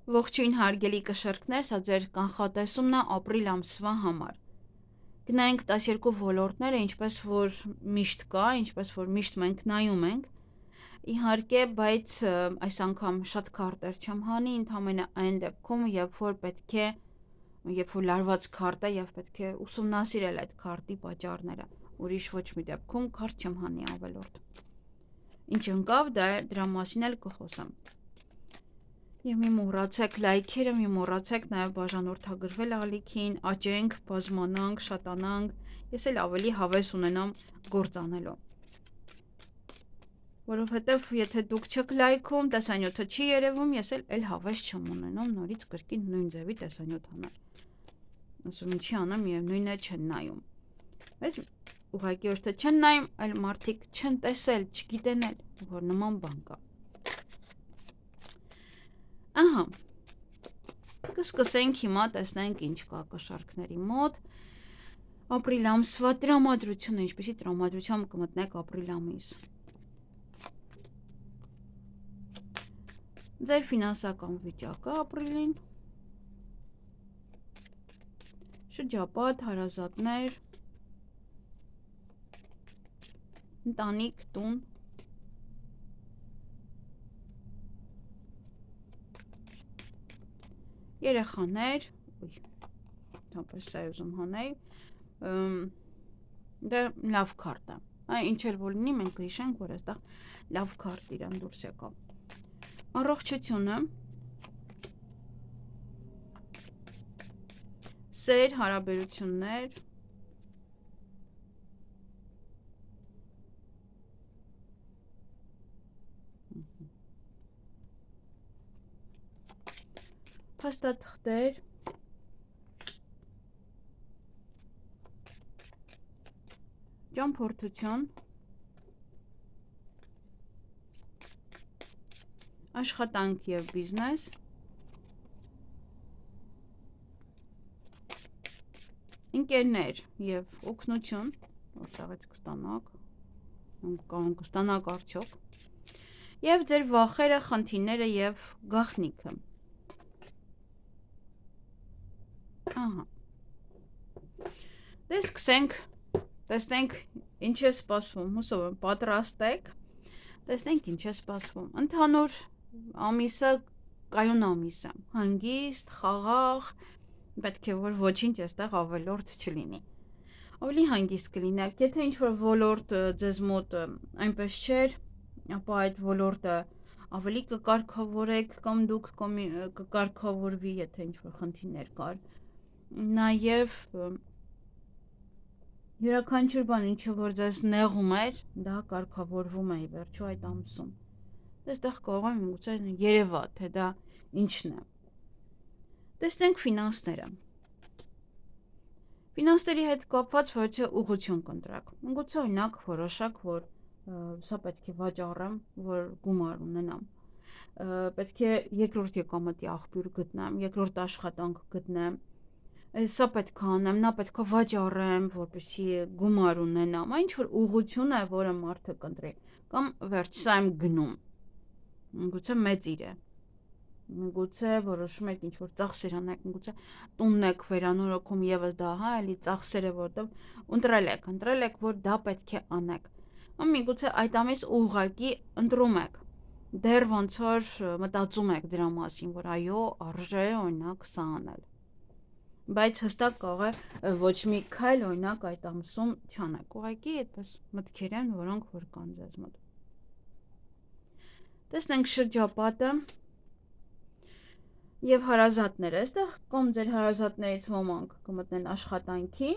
Ողջույն հարգելի կշեռքներ, սա ձեր կանխատեսումն է ապրիլ ամսվա համար։ Գնայինք 12 ոլորտները, ինչպես որ միշտ կա, ինչպես որ միշտ մենք նայում ենք։ Իհարկե, բայց այս անգամ շատ քարտեր չեմ հանի, ընդհանրապես այն դեպքում, երբ որ լարված քարտ է եւ պետք է ուսումնասիրել այդ քարտի պատճառները։ Ուրիշ ոչ մի դեպքում քարտ չեմ հանի ավելորդ։ Ինչ ընկավ, դրա մասին էլ կխոսեմ։ Եվ մի մոռացեք լայքերը, մի մոռացեք նաև բաժանորդագրվել ալիքին, աճենք, բազմանանք, շատանանք, ես էլ ավելի հավես ունենամ գործ անելու։ Որովհետև եթե դուք չեք լայքում, տեսանյութը չի երևում, ես էլ հավես չեմ ունենում նորից կրկին նույն ձևի տեսանյութ անել։ Ասում ինչի անեմ, միևնույնն է չեն նայում։ Բայց ուղղակի ոչ թե չեն նայում, այլ մարդիկ չեն տեսել, չգիտեն էլ, որ նման բան կա։ Ահա, կսկսենք հիմա, տեսնենք ինչ կա կշարքների մոտ, ապրիլ ամսվա տրամադրությունը, ինչպեսի տրամադրությամբ կմտնեք ապրիլ ամիս։ Ձեր ֆինանսական վիճակը ապրիլին, շրջապատ, հարազատներ, ընտանիք, տուն, երեխաներ, հապես սա ուզում հանեի, դա լավ քարտ է, ինչ էլ որ լինի, մենք կհիշենք, որ այստեղ լավ քարտ իրան դուրս եկավ։ Առողջությունը, սեր, հարաբերություններ, փաստաթղթեր, ճամփորդություն, աշխատանք և բիզնես, ընկերներ և օգնություն, որտեղից կստանաք, կամ կստանաք արդյոք, և ձեր վախերը, խնդիրները և գաղտնիքը։ Ահա։ Դե սկսենք, տեսնենք ինչ է սպասվում, հուսով եմ պատրաստ եք, տեսնենք ինչ է սպասվում։ Ընդհանուր ամիսը կայուն ամիս է, հանգիստ, խաղաղ, պետք է որ ոչինչ այստեղ ավելորդ չլինի։ Ավելի հանգիստ կլինեք, եթե ինչ-որ ոլորտ ձեզ մոտ այնպես չէր, ապա այդ ոլորտը ավելի կկարգավորեք կամ դուք կկարգավորվի, եթե ինչ-որ խնդիրներ կար։ Նաև յուրաքանչյուր բան, ինչը որ ձեզ նեղում էր, դա կարգավորվում է ի վերջո այդ ամսում։ Այստեղ կարող եմ միգուցե երևա, թե դա ինչն է։ Տեսնենք ֆինանսները։ Ֆինանսների հետ կապված ոչ է ուղղություն կընտրեք։ Միգուցե օրինակ որոշեք, որ սա պետք է վաճառեմ, որ գումար ունենամ։ Պետք է երկրորդ եկամտի աղբյուր գտնեմ, երկրորդ աշխատանք գտնեմ։ Սա պետք է անեմ, նա պետք է վաճառեմ, որպեսզի գումար ունենամ, այն ինչ-որ ուղղություն է, որը մարդը կընտրի, կամ վերջ սա եմ գնում, միգուցե մեծիր է, միգուցե որոշում եք ինչ-որ ծախսեր անեք, միգուցե տունն եք վերանորոգում եւս դա, հա, էլի ծախսեր է, որտեղ ընտրել եք, որ դա պետք է անեք, կամ միգուցե այդ ամիս ուղղակի ընտրում եք, դեռ ոնց որ մտածում եք դրա մասին, որ այո, արժե օրինակ սա անել։ Բայց հստակ կարող է ոչ մի քայլ օրինակ այդ ամսում չանեք, ուղղակի այդպես մտքեր են, որոնք որ կան ձեզ մոտ։ Տեսնենք շրջապատը եւ հարազատները, այստեղ կամ ձեր հարազատներից ոմանք կմտնեն աշխատանքի,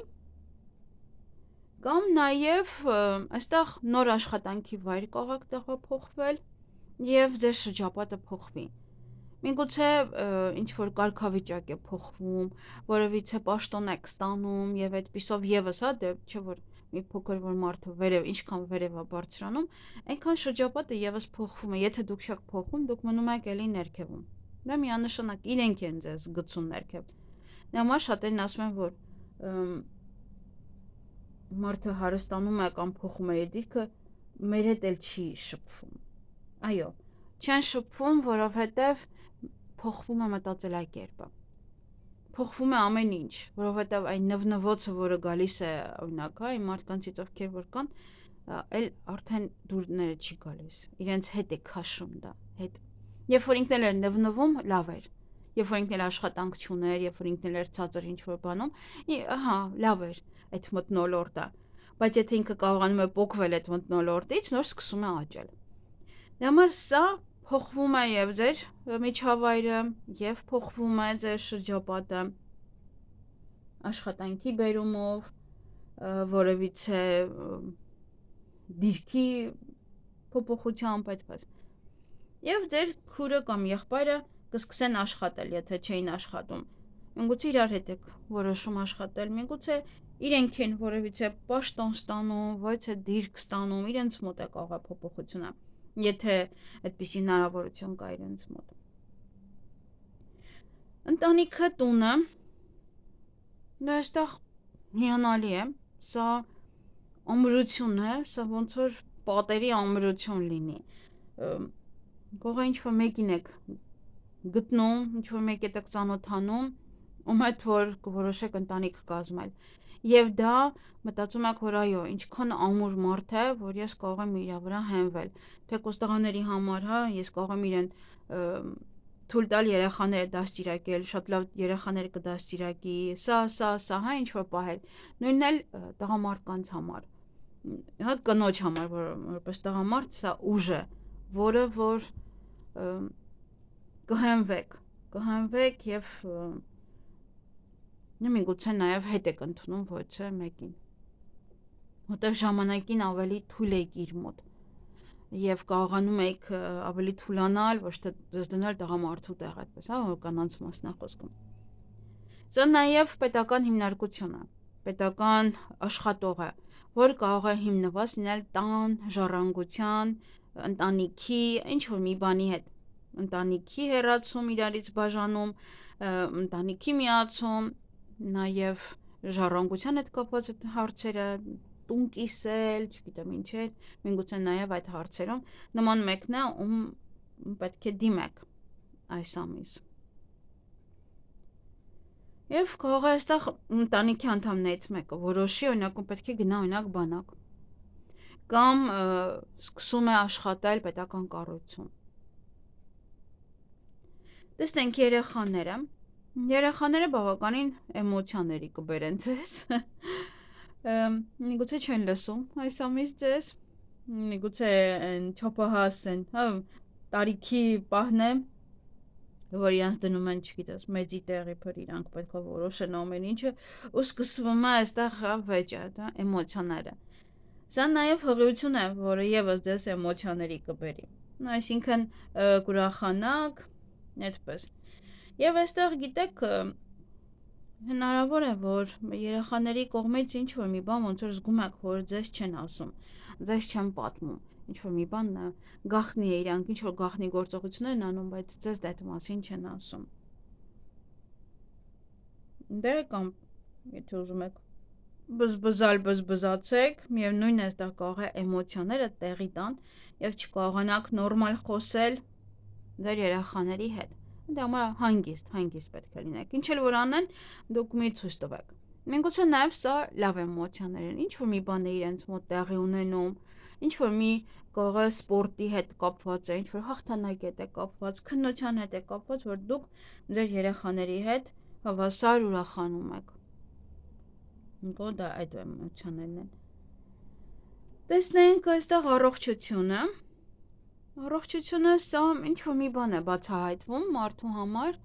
կամ նաեւ այստեղ նոր աշխատանքի վայր կարող եք տեղափոխվել եւ ձեր շրջապատը փոխվի։ Միգուցե ինչ-որ կարգավիճակ է փոխվում, որովիցե պաշտոն եք ստանում եւ այդպիսով եւս, հա, դե չէ որ մի փոքր որ մարդը վերև, ինչքան վերև է բարձրանում, այնքան շրջապատը եւս փոխվում է, եթե դուք չեք փոխում, դուք մնում եք էլի ներքևում։ Դա միանշանակ իրենք են ձեզ գցում ներքև։ Դրա համար շատերն ասում են, որ մարդը հարստանում է կամ փոխում է իր դիրքը, մեր հետ էլ չի շփվում։ Այո, չեն շփվում, որովհետեւ փոխվում է մտածելակերպը։ Փոխվում է ամեն ինչ, որովհետև այն նվնվոցը, որը գալիս է, օրինակ, հա, այն մարդկանցից ովքեր որ կան, այլ արդեն դուրները չի գալիս։ Իրենց հետ է քաշում դա, հետ։ Երբ որ ինքն էլ էր նվնվում, լավ էր։ Երբ որ ինքն էլ աշխատանք չուներ, երբ որ ինքն էլ էր ցածր ինչ-որ բանում, ահա, լավ էր այդ մթնոլորտը։ Բայց եթե ինքը կարողանում է փոխվել այդ մթնոլորտից, նոր սկսում է աճել։ Դրա համար սա փոխվում է եւ ձեր միջավայրը, եւ փոխվում է ձեր շրջապատը աշխատանքի բերումով, որևիցե դիրքի փոփոխությամբ այդպես։ Եվ ձեր քուրը կամ եղբայրը կսկսեն աշխատել, եթե չէին աշխատում։ Միգուցե իրար հետ եք որոշում աշխատել, միգուցե իրենք են որևիցե պաշտոն ստանում, որևիցե դիրք ստանում, իրենց մոտ է կարող է փոփոխությունը, եթե այդպիսի հնարավորություն կա իրենց մոտ։ Ընտանիքը, տունը, դա այստեղ հիանալի է, սա ամրություն է, սա ոնց որ պատերի ամրություն լինի։ Գողը ինչ-որ մեկին եք գտնում, ինչ-որ մեկ եք ծանոթանում, ում հետ որ կորոշեք ընտանիք կազմել։ Եվ դա մտածում եք, որ այո, ինչքան ամուր մարդ է, որ ես կարող եմ իր վրա հենվել։ Թեկուզ տղաների համար, հա, ես կարող եմ իրեն թույլ տալ երեխաները դաստիարակել, շատ լավ երեխաներ կդաստիարակի, սա, հա, ինչ-որ պահել։ Նույնն էլ տղամարդկանց համար, հա, կնոջ համար, որպես տղամարդ, սա ուժ է, որը որ կհենվեք եւ միգուցե նաև հետ եք ընդունում ոչ է մեկին, որտեղ ժամանակին ավելի թույլ եք իր մոտ եւ կարողանում եք ավելի թուլանալ, ոչ թե դες դնել տղամարդու տեղ այդպես, հա, կանանց մասն է խոսքում։ Սա նաև պետական հիմնարկություն է, պետական աշխատող է, որ կարող է հիմնված լինել տան, ժառանգության, ընտանիքի, ինչ որ մի բանի հետ, ընտանիքի հեռացում, իրարից բաժանում, ընտանիքի միացում, նաև ժառանգության հետ կապված այդ հարցերը, տուն կիսել, չգիտեմ ինչ է, միգուցե նաև այդ հարցերում նման մեկն է, ում պետք է դիմեք այս ամիս։ Եվ կարող է այստեղ ընտանիքի անդամներից մեկը որոշի, օրինակ, ում պետք է գնա օրինակ բանակ, կամ սկսում է աշխատել պետական կառույցում։ Տեսնենք երեխաները։ Երեխաները բավականին էմոցիաների կբերեն ձեզ։ Միգուցե չեն լսում այս ամիս ձեզ, միգուցե չափահաս են, հա, տարիքի պահն է, որ իրանց դնում են, չգիտես, մեծի տեղի փր իրանք պետք է որոշեն ամեն ինչը, ու սկսվում է այստեղ վեճը, դա էմոցիաները։ Սա նաև հղիություն է, որը եւս ձեզ էմոցիաների կբերի։ Այսինքն կուրախանաք, այդպես։ Եվ այստեղ գիտեք, հնարավոր է, որ երեխաների կողմից ինչ որ մի բան ոնց որ զգում եք, որ ձեզ չեն ասում, ձեզ չեն պատմում, ինչ որ մի բան գաղտնի է, իրանք ինչ որ գաղտնի գործողություններ են անում, բայց ձեզ դա այդ մասին չեն ասում։ Դե կամ եթե ուզում եք բզբզացեք, միևնույն է, այստեղ կարող է էմոցիաները տեղի տան եւ չկարողանաք նորմալ խոսել ձեր երեխաների հետ։ Դա համար հանգիստ պետք է լինեք։ Ինչ էլ որ անեն, դուք մի ցույց տվեք։ Միգուցե նաև սա լավ էմոցիաներ են, ինչ որ մի բան է իրենց մոտ տեղի ունենում, ինչ որ մի կարող է սպորտի հետ կապված է, ինչ որ հաղթանակ հետ է կապված, քննության հետ է կապված, որ դուք ձեր երեխաների հետ հավասար ուրախանում եք։ Դա այդ էմոցիաներն են։ Տեսնենք այստեղ առողջությունը։ Առողջությունը սա ինչ որ մի բան է բացահայտվում մարդու համար,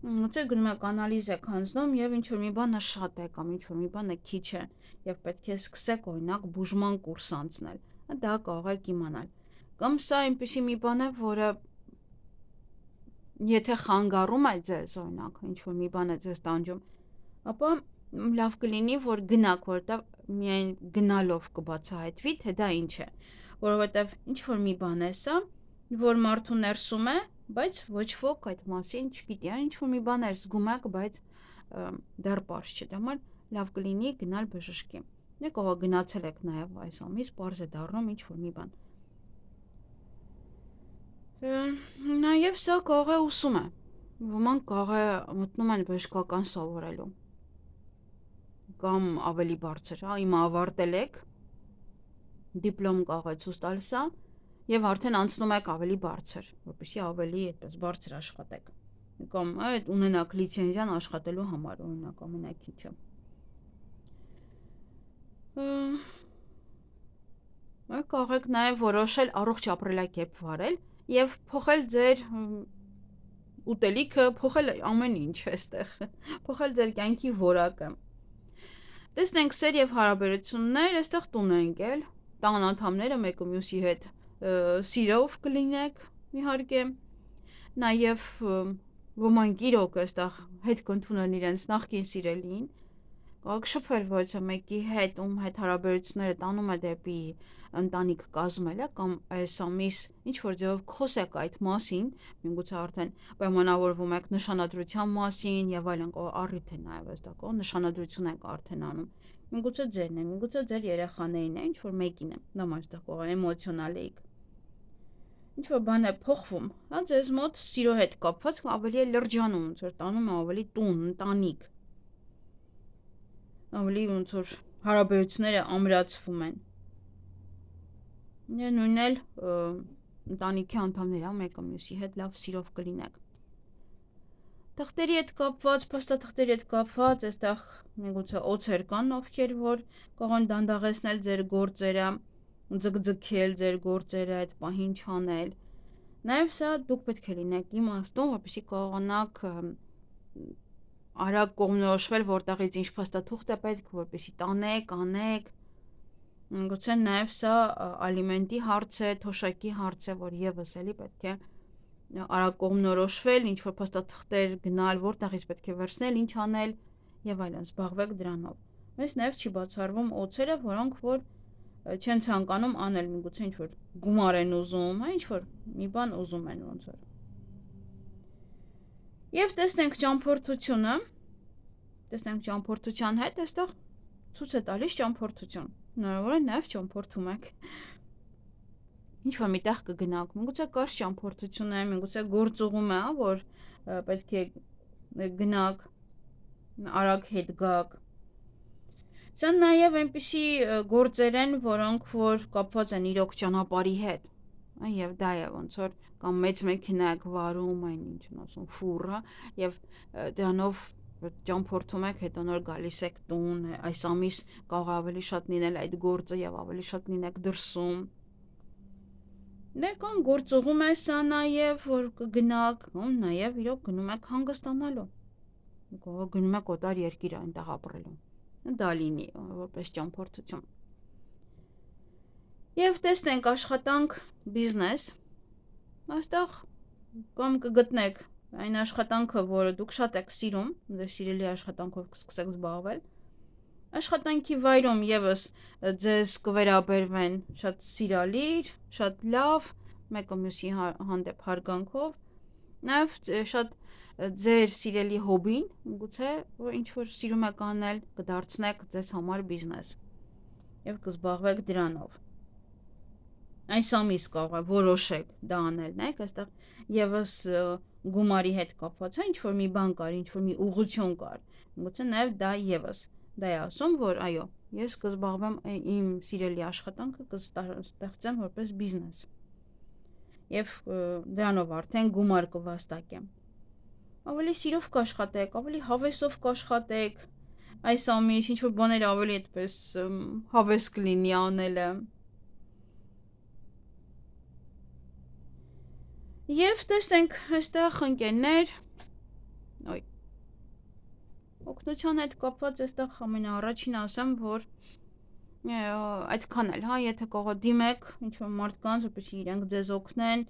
ոնց է գնում եք անալիզ եք հանձնում եւ ինչ որ մի բանը շատ է կամ ինչ որ մի բանը քիչ է եւ պետք է սկսեք օրինակ բուժման կուրս անցնել, դա կարող եք իմանալ։ Կամ սա այնպեսի մի բան է, որը եթե խանգարում է ձեզ, օրինակ, ինչ որ մի բան է ձեզ տանջում, ապա լավ կլինի, որ գնաք, որտեղ միայն գնալով կբացահայտվի, թե դա ինչ է, որովհետև ինչ որ մի բան է սա, որ մարդու ներսում է, բայց ոչ ոք այդ մասին չգիտի, ինչ որ մի բան է զգում եք, բայց դեռ պարզ չէ, դա համար լավ կլինի գնալ բժշկի։ Դե կարող գնացել եք նաև այս ամիս, պարզ է դառնում ինչ որ մի բան։ Նաև սա կարող է ուսում է, Ոմանք կարող է մտնում են բժշկական սովորելու կամ ավելի բարձր, հա, հիմա ավարտել եք, դիպլոմ կարող է ցույց տալ սա եւ արդեն անցնում եք ավելի բարձր, որպեսզի ավելի այդպես բարձր աշխատեք։ Կամ այդ ունենաք լիցենզիան աշխատելու համար, օրինակ ամենակիչը։ Կարող եք նաև որոշել առողջ ապրելակերպ վարել եւ փոխել ձեր ուտելիքը, փոխել ամեն ինչ այստեղ, փոխել ձեր կյանքի որակը։ Տեսնենք սեր եւ հարաբերություններ, այստեղ տուն են եկել, տան անդամները մեկը մյուսի հետ սիրով կլինեք, իհարկե, նաև ոմանք իրոք այստեղ հետ կընդունեն իրենց նախկին սիրելիին, կարող շփվել ոչ մեկի հետ, ում հետ հարաբերությունները տանում է դեպի ընտանիք կազմելը կամ այս ամիս ինչ-որ ձևով խոսեք այդ մասին, միգուցե արդեն պայմանավորվում եք նշանադրության մասին եւ այլն, առիթ է նաեւ այստեղ, նշանադրություն եք արդեն անում։ Միգուցե ձերն է, միգուցե ձեր երեխաներին է, ինչ-որ մեկին է, դա այստեղ կարող է էմոցիոնալ եք։ Ինչ-որ բան է փոխվում, հա, ձեզ մոտ սիրո հետ կապված ավելի է լրջանում, ոնց որ տանում է ավելի տուն, ընտանիք։ Ավելի ոնց որ հարաբերությունները ամրացվում են։ Նույնն էլ ընտանիքի անդամները մեկը մյուսի հետ լավ սիրով կլինեք։ Թղթերի հետ կապված, փաստաթղթերի հետ կապված, այստեղ միգուցե օձեր կան, ովքեր որ կարող են դանդաղեցնել ձեր գործերը, ձգձգել ձեր գործերը, այդ պահին չանել։ Նաև սա դուք պետք է լինեք իմաստուն, որպեսզի կարողանաք արագ կողմնորոշվել, որտեղից ինչ փաստաթուղթ է պետք, որպեսզի տանեք, անեք։ Գուցե նաև սա ալիմենտի հարց է, թոշակի հարց է, որ եւս էլի պետք է արագ կողմնորոշվել, ինչ որ փաստաթղթեր գնալ, որտեղից պետք է վերցնել, ինչ անել եւ այլն, զբաղվեք դրանով։ Մեզ նաև չի բացառվում օձերը, որոնք որ չեն ցանկանում անել, միգուցե ինչ որ գումար են ուզում, հա, ինչ որ մի բան ուզում են ոնց որ։ Եվ տեսնենք ճամփորդությունը, տեսնենք ճամփորդության հետ, այստեղ ցույց է տալիս ճամփորդություն։ Հնարավոր է նաև ճամփորդում եք։ Ինչ-որ միտեղ կգնաք, միգուցե կարճ ճամփորդություն է, միգուցե գործուղում է, որ պետք է գնաք, արագ հետ գաք։ Սա նաև այնպիսի գործեր են, որոնք որ կապված են իրոք ճանապարհի հետ։ Եվ դա է ոնց որ կամ մեծ մեքենա եք վարում, այն ինչն ասում, ֆուրը, եւ դրանով ճամփորդում եք, հետո նոր գալիս եք տուն, այս ամիս կարող ավելի շատ լինել այդ գործը եւ ավելի շատ լինեք դրսում։ Դե կամ գործողում է սա նաև, որ կգնաք, կամ նաև իրոք գնում եք հանգստանալու։ Կարող գնում եք օտար երկիր այնտեղ ապրելու։ Դա լինի որպես ճամփորդություն։ Եվ տեսնենք աշխատանք, բիզնես։ Այստեղ կամ կգտնեք այն աշխատանքը, որը դուք շատ եք սիրում, ձեր սիրելի աշխատանքով կսկսեք զբաղվել։ Աշխատանքի վայրում եւս ձեզ կվերաբերվեն շատ սիրալիր, շատ լավ, մեկը մյուսի հանդեպ հարգանքով, նաեւ շատ ձեր սիրելի հոբին, գուցե ինչ որ սիրում եք անել, կդարձնեք ձեզ համար բիզնես եւ կզբաղվեք դրանով։ Այս ամիս կարող է որոշեք դա անել, նայեք, այստեղ եւս գումարի հետ կապված է, ինչ որ մի բան կար, ինչ որ մի ուղղություն կար, գուցե նաեւ դա եւս դա է ասում, որ այո, ես կզբաղվեմ իմ սիրելի աշխատանքը կստեղծեմ որպես բիզնես։ Եվ դրանով արդեն գումար կվաստակեմ։ Ավելի սիրով կաշխատեք, ավելի հավեսով կաշխատեք։ Այս ամիս ինչ որ բաներ ավելի այդպես հավես կլինի անելը։ Եվ տեսնենք այստեղ ընկերներ, օգնության հետ կապված այստեղ ամենաառաջին ասեմ, որ այդքան էլ, հա, եթե կարող դիմեք ինչ-որ մարդկանց, որպեսզի իրենք ձեզ օգնեն,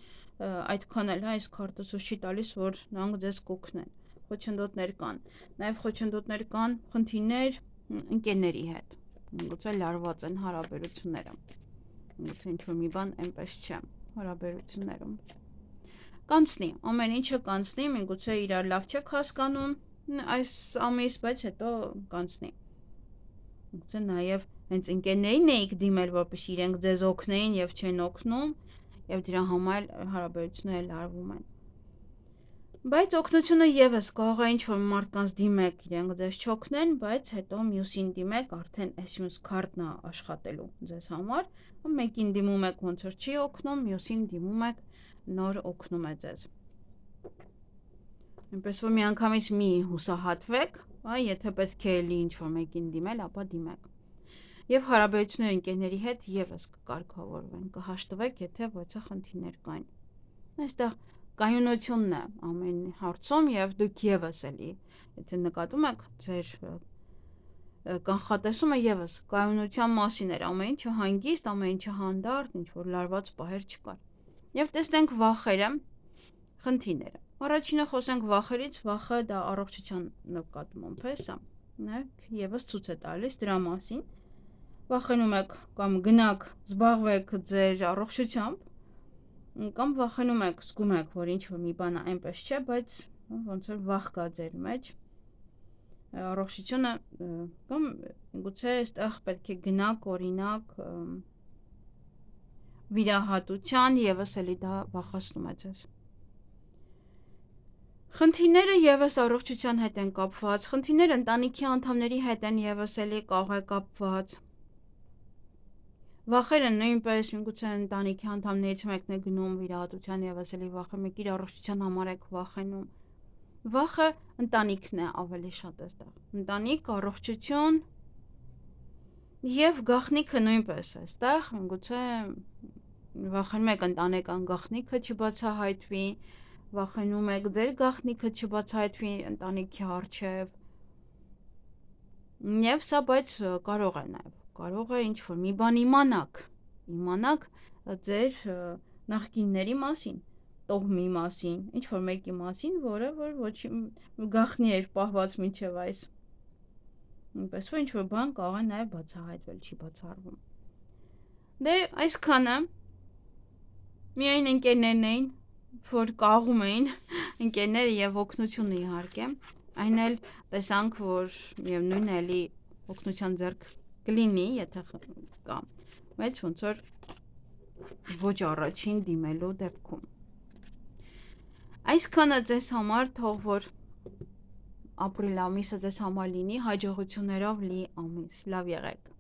այդքան էլ, հա, այս քարտը ցույց չի տալիս, որ նրանք ձեզ կօգնեն։ Խոչընդոտներ կան։ Նաև խոչընդոտներ կան, խնդիրներ ընկերների հետ։ Գուցե լարված են հարաբերությունները։ Գուցե ինչ-որ մի բան այնպես չէ հարաբերություններում։ Կանցնի, ամեն ինչը կանցնի, միգուցե իրար լավ չեք հասկանում այս ամիս, բայց հետո կանցնի։ Գուցե նաև հենց ընկերներին էիք դիմել, որպեսզի իրենք ձեզ օգնեին եւ չեն օգնում, եւ դրա համար հարաբերությունները լարվում են։ Բայց օգնությունը եւս կարող է ինչ-որ մարդկանց դիմեք, իրենք ձեզ չօգնեն, բայց հետո մյուսին դիմեք, արդեն այս մյուս քարտն է աշխատելու ձեզ համար, մեկին դիմում եք ոնց որ չի օգնում, մյուսին դիմում եք նոր օգնում է ձեզ։ Այնպես որ միանգամից մի հուսահատվեք, եթե պետք է էլի ինչ-որ մեկին դիմել, ապա դիմեք։ Եվ հարաբերությունները ընկերների հետ եւս կկարգավորվեն, կհաշտվեք, եթե որևէ խնդիրներ կային։ Այստեղ կայունությունն է ամեն հարցում եւ դուք եւս էլի, եթե նկատում եք, ձեր կանխատեսումը եւս կայունության մասին էր, ամեն ինչը հանգիստ, ամեն ինչը հանդարտ, ինչ որ լարված պահեր չկար։ Եվ տեսնենք վախերը, խնդիրները։ Առաջինը խոսենք վախերից, վախը դա առողջության նկատմամբ է, սա։ Նայեք, եւս ցույց է տալիս դրա մասին։ Վախենում եք կամ գնաք զբաղվեք ձեր առողջությամբ, կամ վախենում եք, զգում եք, որ ինչ-որ մի բանը այնպես չէ, բայց ոնց որ վախ կա ձեր մեջ, առողջությունը կամ գուցե այստեղ պետք է գնաք, օրինակ, վիրահատության, եւս էլի դա վախեցնում է ձեզ։ Խնդիրները եւս առողջության հետ են կապված, խնդիրները ընտանիքի անդամների հետ են եւս էլի կարող է կապված։ Վախերը նույնպես միգուցե ընտանիքի անդամներից մեկն է գնում վիրահատության եւս էլի վախը, մեկ իր առողջության համար եք վախենում։ Վախը ընտանիքն է ավելի շատ այստեղ։ Ընտանիք, առողջություն եւ գաղտնիքը նույնպես այստեղ, միգուցե վախենում եք ընտանեկան գաղտնիքը չբացահայտվի, վախենում եք ձեր գաղտնիքը չբացահայտվի ընտանիքի առջեւ։ Եվ սա բայց կարող է նաեւ կարող է ինչ-որ մի բան իմանաք ձեր նախկինների մասին, տոհմի մասին, ինչ-որ մեկի մասին, որը որ ոչ գաղտնի էր պահված մինչև այս։ Այնպես որ ինչ-որ բան կարող է նաև բացահայտվել, չի բացառվում։ Դե այսքանը միայն ընկերներն էին, որ կաղում էին, ընկերները եւ օգնությունը իհարկե, այն էլ տեսանք, որ միևնույնն է էլի օգնության ձեռք կլինի, եթե կա, բայց ոնց որ ոչ առաջին դիմելու դեպքում։ Այսքանը ձեզ համար, թող որ ապրիլ ամիսը ձեզ համար լինի հաջողություններով լի ամիս, լավ եղեք։